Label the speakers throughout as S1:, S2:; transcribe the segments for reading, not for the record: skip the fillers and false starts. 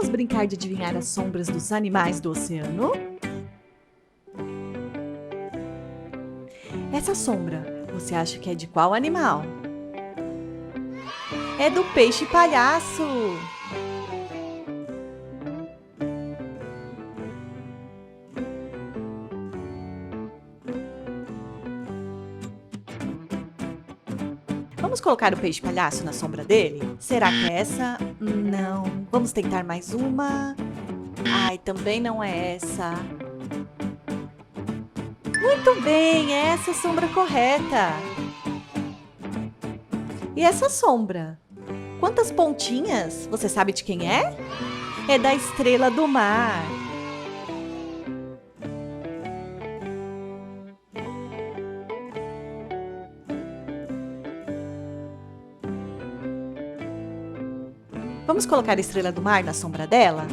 S1: Vamos brincar de adivinhar as sombras dos animais do oceano? Essa sombra, você acha que é de qual animal? É do peixe palhaço! Vamos colocar o peixe palhaço na sombra dele? Será que é essa? Não. Vamos tentar mais uma? Ai, também não é essa. Muito bem, é essa a sombra correta. E essa sombra? Quantas pontinhas? Você sabe de quem é? É da estrela do mar. Vamos colocar a estrela do mar na sombra dela?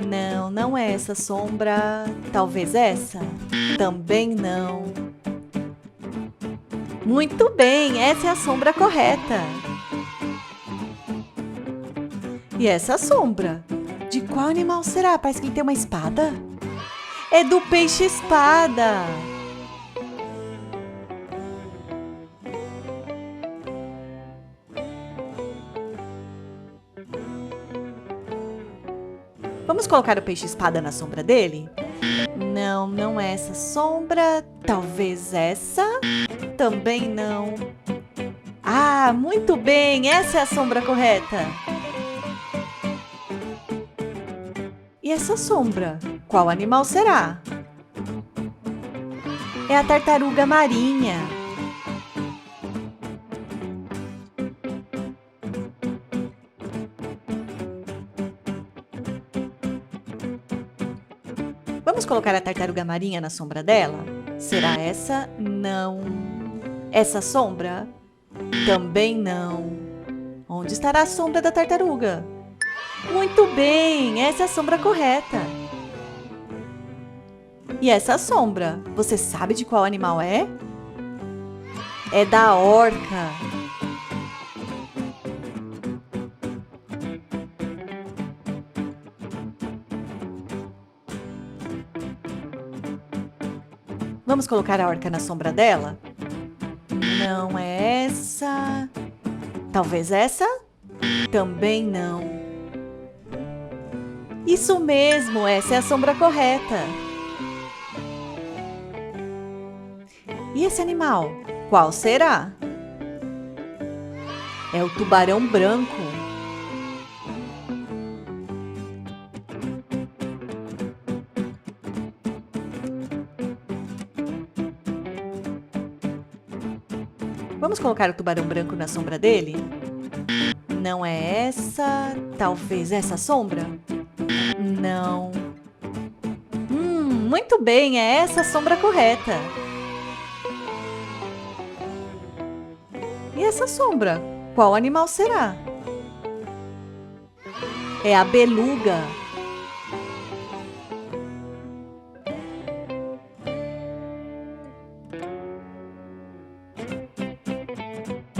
S1: Não, não é essa sombra. Talvez essa? Também não. Muito bem, essa é a sombra correta. E essa sombra? De qual animal será? Parece que ele tem uma espada. É do peixe-espada. Vamos colocar o peixe-espada na sombra dele? Não, não é essa sombra. Talvez essa? Também não. Ah, muito bem! Essa é a sombra correta. E essa sombra? Qual animal será? É a tartaruga marinha. Vamos colocar a tartaruga marinha na sombra dela? Será essa? Não. Essa sombra? Também não. Onde estará a sombra da tartaruga? Muito bem, essa é a sombra correta. E essa sombra, você sabe de qual animal é? É da orca. Vamos colocar a orca na sombra dela? Não é essa. Talvez essa? Também não. Isso mesmo, essa é a sombra correta. E esse animal? Qual será? É o tubarão branco. Vamos colocar o tubarão branco na sombra dele? Não é essa. Talvez essa sombra? Não. Muito bem, é essa a sombra correta. E essa sombra? Qual animal será? É a beluga.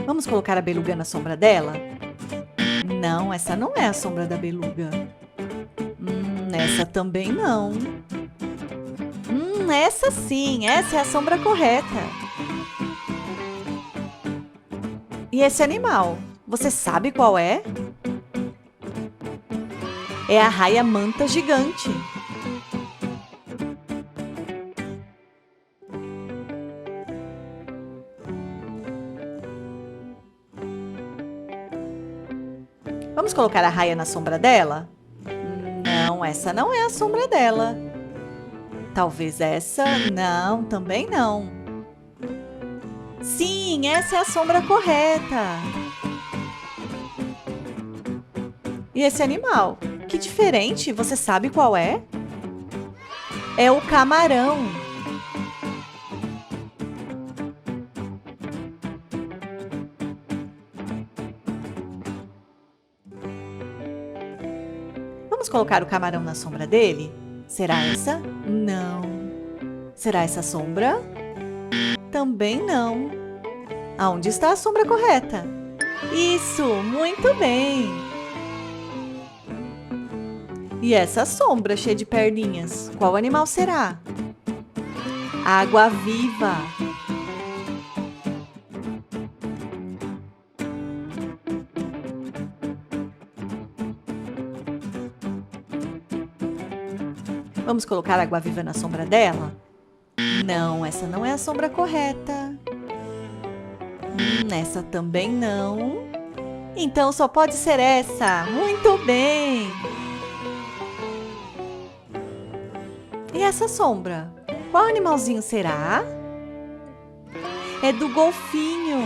S1: Vamos colocar a beluga na sombra dela? Não, essa não é a sombra da beluga. Essa também não. Essa sim, essa é a sombra correta. E esse animal, você sabe qual é? É a raia-manta gigante. Vamos colocar a raia na sombra dela? Não, essa não é a sombra dela. Talvez essa? Não, também não. Sim, essa é a sombra correta. E esse animal? Que diferente, você sabe qual é? É o camarão. Vamos colocar o camarão na sombra dele? Será essa? Não. Será essa sombra? Também não. Aonde está a sombra correta? Isso, muito bem! E essa sombra cheia de perninhas, qual animal será? Água-viva. Vamos colocar a água-viva na sombra dela? Não, essa não é a sombra correta. Essa também não. Então só pode ser essa. Muito bem! E essa sombra? Qual animalzinho será? É do golfinho.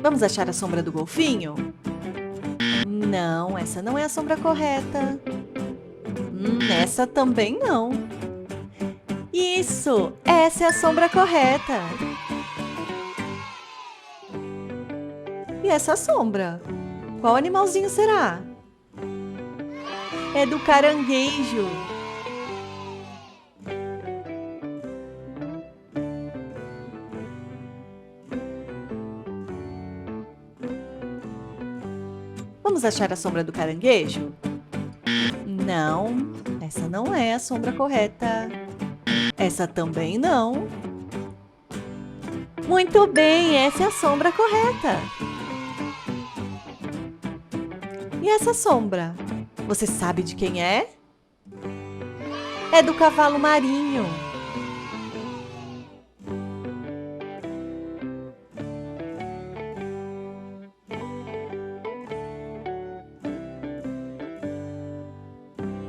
S1: Vamos achar a sombra do golfinho? Não, essa não é a sombra correta. Essa também não. Isso! Essa é a sombra correta. E essa sombra? Qual animalzinho será? É do caranguejo. Vamos achar a sombra do caranguejo? Não, essa não é a sombra correta. Essa também não. Muito bem, essa é a sombra correta. E essa sombra? Você sabe de quem é? É do cavalo marinho.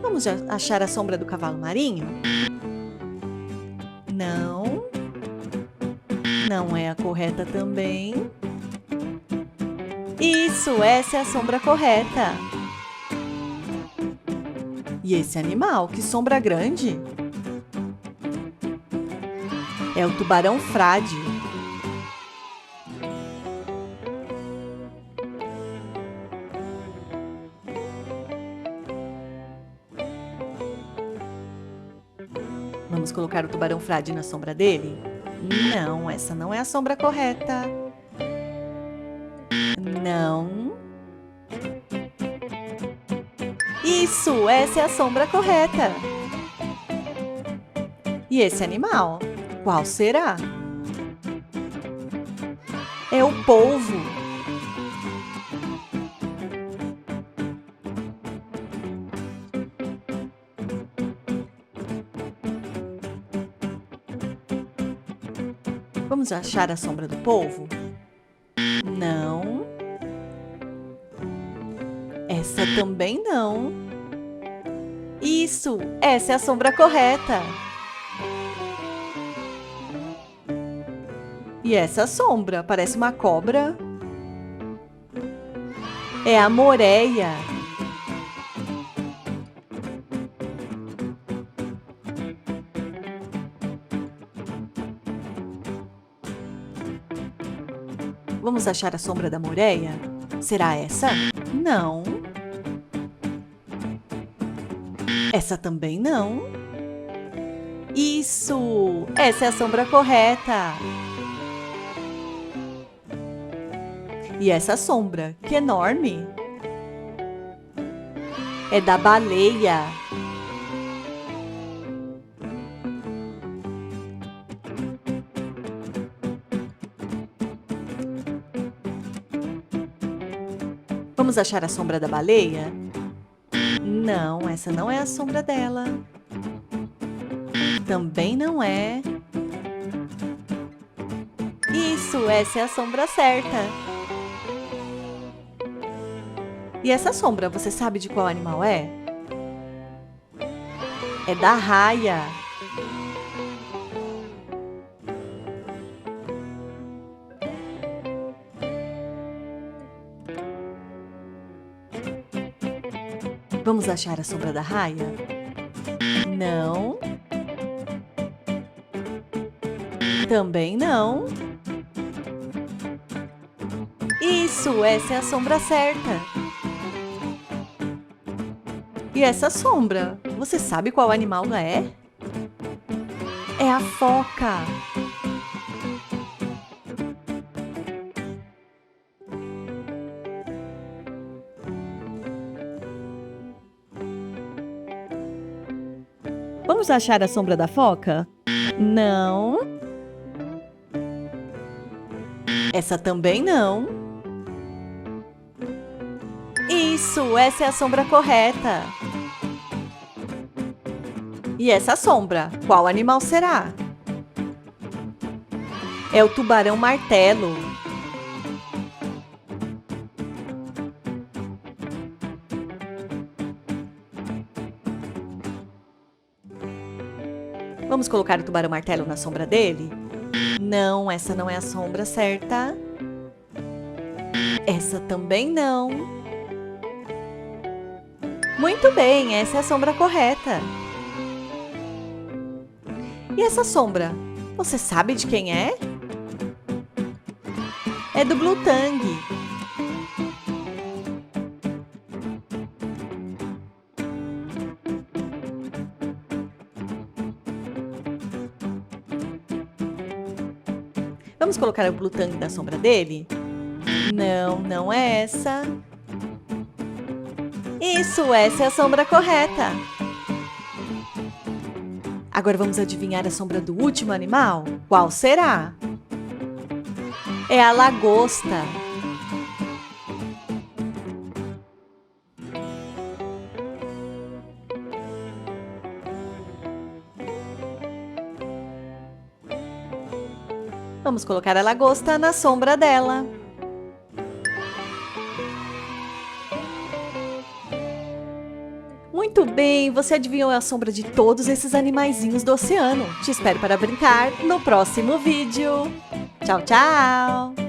S1: Vamos achar a sombra do cavalo marinho? Não. Não é a correta também. Isso, essa é a sombra correta. E esse animal, que sombra grande! É o tubarão frade. Vamos colocar o tubarão frade na sombra dele? Não, essa não é a sombra correta. Não. Isso, essa é a sombra correta. E esse animal? Qual será? É o polvo. Vamos achar a sombra do polvo? Não. Essa também não. Isso, essa é a sombra correta. E essa sombra parece uma cobra. É a moreia. Vamos achar a sombra da moreia? Será essa? Não. Essa também não. Isso! Essa é a sombra correta. E essa sombra, que enorme! É da baleia. Vamos achar a sombra da baleia? Não, essa não é a sombra dela. Também não é. Isso, essa é a sombra certa. E essa sombra, você sabe de qual animal é? É da raia. Vamos achar a sombra da raia? Não. Também não. Isso, essa é a sombra certa. E essa sombra, você sabe qual animal é? É a foca. Vamos achar a sombra da foca? Não. Essa também não. Isso, essa é a sombra correta. E essa sombra, qual animal será? É o tubarão martelo. Vamos colocar o tubarão martelo na sombra dele? Não, essa não é a sombra certa. Essa também não. Muito bem, essa é a sombra correta. E essa sombra, você sabe de quem é? É do Blue Tang. Vamos colocar o Blue Tang na sombra dele? Não, não é essa. Isso, essa é a sombra correta. Agora vamos adivinhar a sombra do último animal? Qual será? É a lagosta. Vamos colocar a lagosta na sombra dela. Muito bem, você adivinhou a sombra de todos esses animaizinhos do oceano. Te espero para brincar no próximo vídeo. Tchau, tchau!